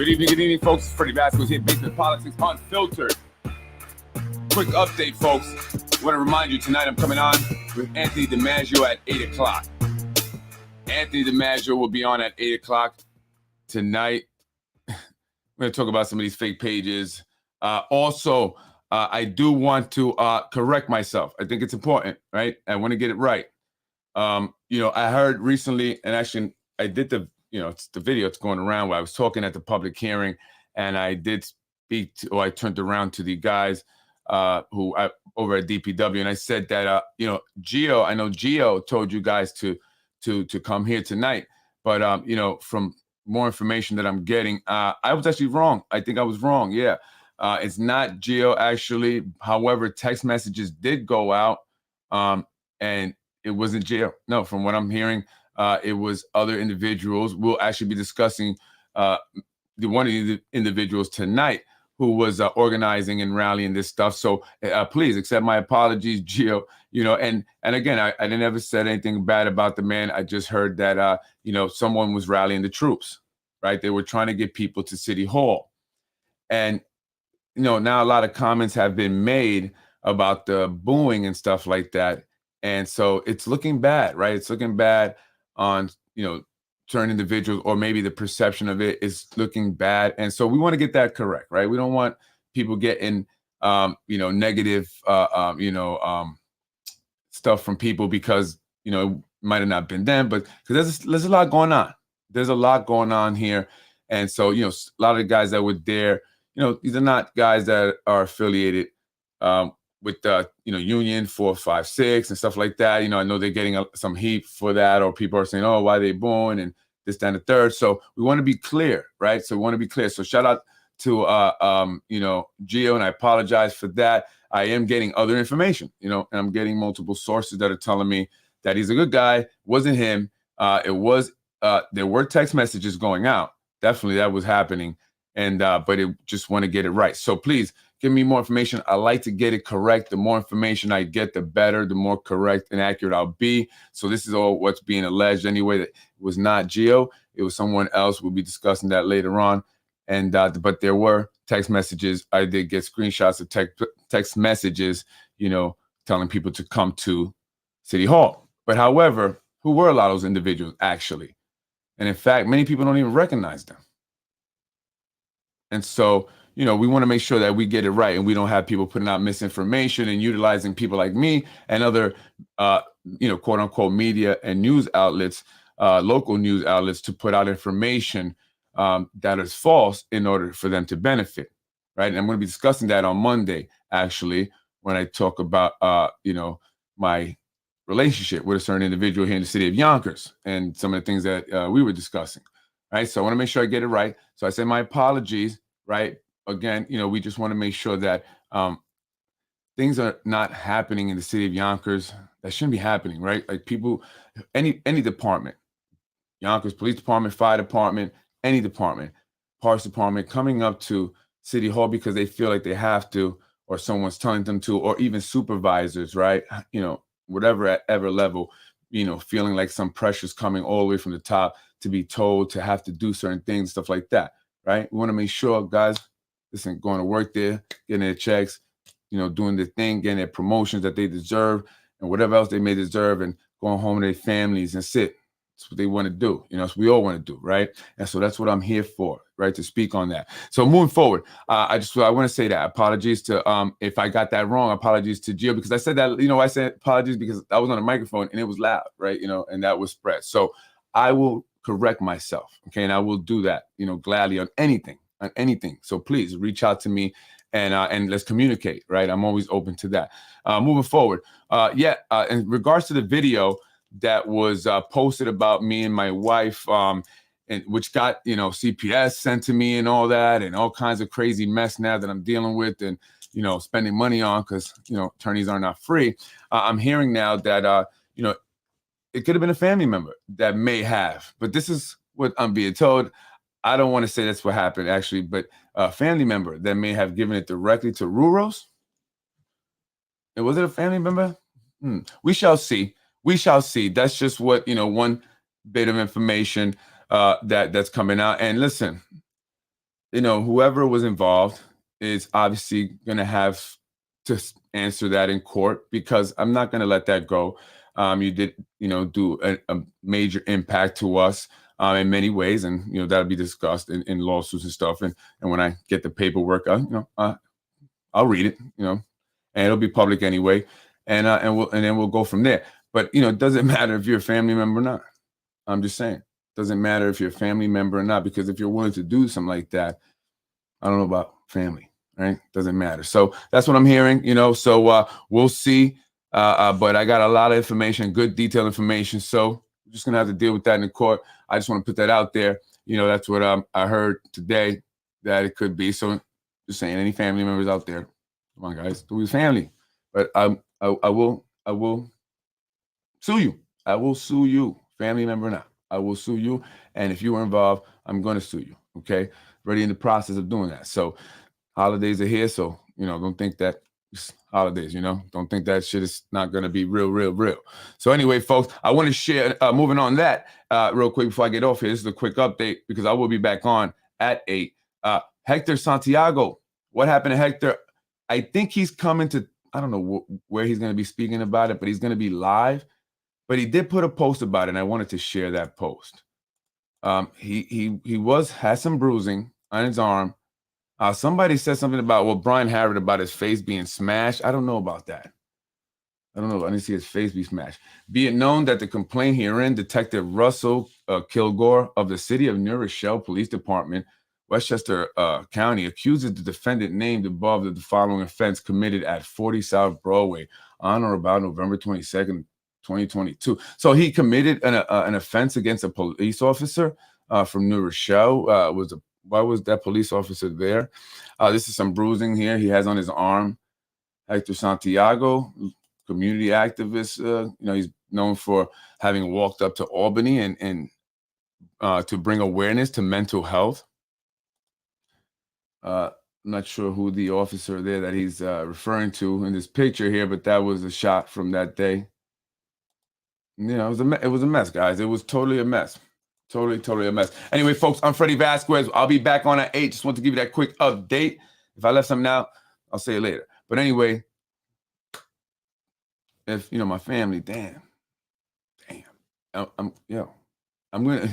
Good evening, folks. It's Freddy Vazquez here, Basement Politics Unfiltered. Quick update, folks. I want to remind you, tonight I'm coming on with Anthony DiMaggio at 8 o'clock. Anthony DiMaggio will be on at 8 o'clock tonight. We're going to talk about some of these fake pages. Also, I do want to correct myself. I think it's important, right? I want to get it right. I heard recently, and actually I did it's the video it's going around where I was talking at the public hearing, and I did speak to, or I turned around to the guys who over at DPW, and I said that GIO, I know GIO told you guys to come here tonight, but from more information that I'm getting, I was actually wrong. I think I was wrong. Yeah, it's not GIO actually. However, text messages did go out, and it wasn't GIO. No, from what I'm hearing, it was other individuals. We'll actually be discussing one of the individuals tonight who was organizing and rallying this stuff. So please accept my apologies, GIO. And again, I didn't ever said anything bad about the man. I just heard that someone was rallying the troops, right? They were trying to get people to City Hall, and now a lot of comments have been made about the booing and stuff like that, and so it's looking bad, right? It's looking bad on certain individuals, or maybe the perception of it is looking bad, and so we want to get that correct, right? We don't want people getting negative stuff from people because it might have not been them, but because there's a lot going on. There's a lot going on here, and so a lot of the guys that were there, these are not guys that are affiliated with Union 456 and stuff like that. I know they're getting some heat for that, or people are saying, oh, why are they booing and this, that, and the third. So we want to be clear, right? So we want to be clear. So shout out to GIO, and I apologize for that. I am getting other information, and I'm getting multiple sources that are telling me that he's a good guy. Wasn't him. There were text messages going out. Definitely that was happening. And but it just want to get it right. So please give me more information. I like to get it correct. The more information I get, the better, the more correct and accurate I'll be. So this is all what's being alleged anyway. That it was not GIO. It was someone else. We'll be discussing that later on. And but there were text messages. I did get screenshots of text messages, telling people to come to City Hall. But however, who were a lot of those individuals actually? And in fact, many people don't even recognize them. And so, we want to make sure that we get it right, and we don't have people putting out misinformation and utilizing people like me and other, quote unquote media and news outlets, local news outlets, to put out information that is false in order for them to benefit, right? And I'm going to be discussing that on Monday, actually, when I talk about, my relationship with a certain individual here in the city of Yonkers and some of the things that we were discussing, right? So I want to make sure I get it right. So I say my apologies, right? Again, we just want to make sure that things are not happening in the city of Yonkers that shouldn't be happening, right? Like people, any department, Yonkers Police Department, Fire Department, any department, Parks Department, coming up to City Hall because they feel like they have to, or someone's telling them to, or even supervisors, right? Whatever at ever level, feeling like some pressure's coming all the way from the top to be told to have to do certain things, stuff like that, right? We want to make sure guys, listen, going to work there, getting their checks, doing their thing, getting their promotions that they deserve and whatever else they may deserve, and going home to their families and sit. That's what they want to do. So we all want to do, right? And so that's what I'm here for, right? To speak on that. So moving forward, I want to say that apologies to, if I got that wrong, apologies to GIO, because I said that, I said apologies because I was on a microphone and it was loud, right? And that was spread. So I will correct myself. Okay. And I will do that, gladly on anything. So please reach out to me and let's communicate, right? I'm always open to that. Moving forward. In regards to the video that was posted about me and my wife, and which got, CPS sent to me and all that, and all kinds of crazy mess now that I'm dealing with and, spending money on because, attorneys are not free. I'm hearing now that, it could have been a family member that may have, but this is what I'm being told. I don't want to say that's what happened actually, but a family member that may have given it directly to Ruros. And was it a family member? We shall see. We shall see. That's just what, one bit of information that's coming out. And listen, whoever was involved is obviously going to have to answer that in court, because I'm not going to let that go. You did, do a major impact to us in many ways, and that'll be discussed in lawsuits and stuff. And when I get the paperwork, I'll read it, and it'll be public anyway, and then we'll go from there. But it doesn't matter if you're a family member or not. I'm just saying, it doesn't matter if you're a family member or not, because if you're willing to do something like that, I don't know about family, right? Doesn't matter. So that's what I'm hearing, so we'll see. But I got a lot of information, good detailed information. So we're just going to have to deal with that in the court. I just want to put that out there. That's what I heard today that it could be. So just saying, any family members out there, come on, guys, do his family. But I will sue you. I will sue you, family member or not. I will sue you. And if you were involved, I'm going to sue you. Okay. Already in the process of doing that. So holidays are here. So, don't think that it's holidays, don't think that shit is not going to be real. So anyway, folks, I want to share, moving on that real quick before I get off here. This is a quick update because I will be back on at 8. Hector Santiago. What happened to Hector? I think he's coming to, I don't know where he's going to be speaking about it, but he's going to be live. But he did put a post about it, and I wanted to share that post. He had some bruising on his arm. Somebody said something about, Brian Harrod, about his face being smashed. I don't know about that. I don't know. I didn't see his face be smashed. Be it known that the complaint herein, Detective Russell Kilgore of the City of New Rochelle Police Department, Westchester County, accuses the defendant named above of the following offense committed at 40 South Broadway on or about November 22nd, 2022. So he committed an offense against a police officer from New Rochelle. Why was that police officer there? This is some bruising here he has on his arm. Hector Santiago, community activist. He's known for having walked up to Albany and to bring awareness to mental health. I'm not sure who the officer there that he's referring to in this picture here, but that was a shot from that day. It was a mess, guys. It was totally a mess. Totally a mess. Anyway, folks, I'm Freddy Vazquez. I'll be back on at 8. Just want to give you that quick update. If I left something out, I'll say it later. But anyway, if my family, damn, I'm gonna.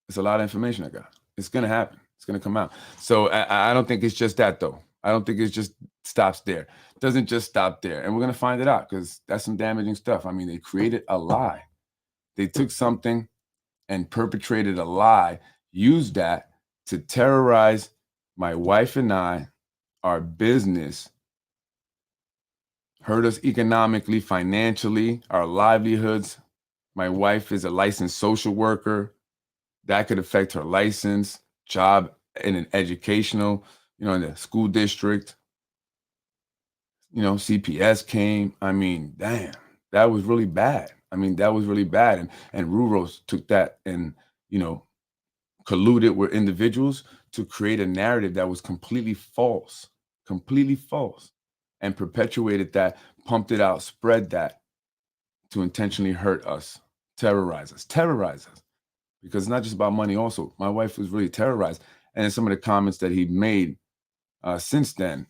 It's a lot of information I got. It's gonna happen. It's gonna come out. So I don't think it's just that though. I don't think it just stops there. It doesn't just stop there, and we're gonna find it out because that's some damaging stuff. I mean, they created a lie. They took something and perpetrated a lie, used that to terrorize my wife and I, our business, hurt us economically, financially, our livelihoods. My wife is a licensed social worker. That could affect her license, job in an educational, in the school district. CPS came. I mean, damn, that was really bad. That was really bad. And Ruros took that and, colluded with individuals to create a narrative that was completely false, and perpetuated that, pumped it out, spread that to intentionally hurt us, terrorize us. Because it's not just about money also. My wife was really terrorized. And some of the comments that he made since then,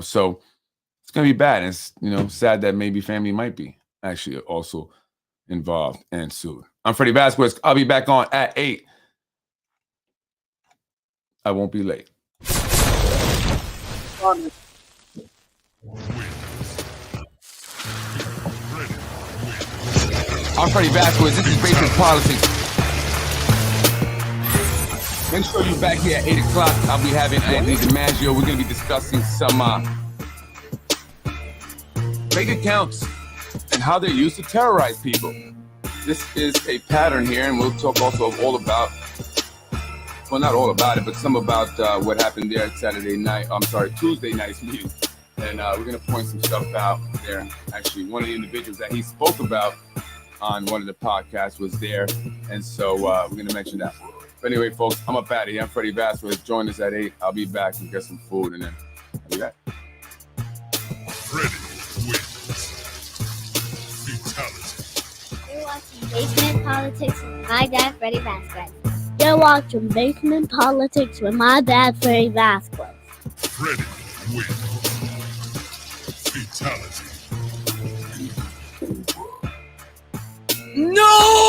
so it's going to be bad. And it's, sad that maybe family might be actually also involved and sued. I'm Freddy Vazquez. I'll be back on at 8. I won't be late. I'm Freddy Vazquez. This is Basic Politics. Make sure you're back here at 8 o'clock. I'll be having Anthony DiMaggio. We're going to be discussing some fake accounts and how they're used to terrorize people. This is a pattern here, and we'll talk also all about, well, not all about it, but some about what happened there at Tuesday night's meeting. And we're going to point some stuff out there. Actually, one of the individuals that he spoke about on one of the podcasts was there, and so we're going to mention that. But anyway, folks, I'm up out of here. I'm Freddy Vazquez. Join us at 8. I'll be back and get some food, and then I'll be back. Freddy wins. Fatality. You're watching Basement Politics with my dad, Freddy Vazquez. You're watching Basement Politics with my dad, Freddy Vazquez. Freddy wins. Fatality. No!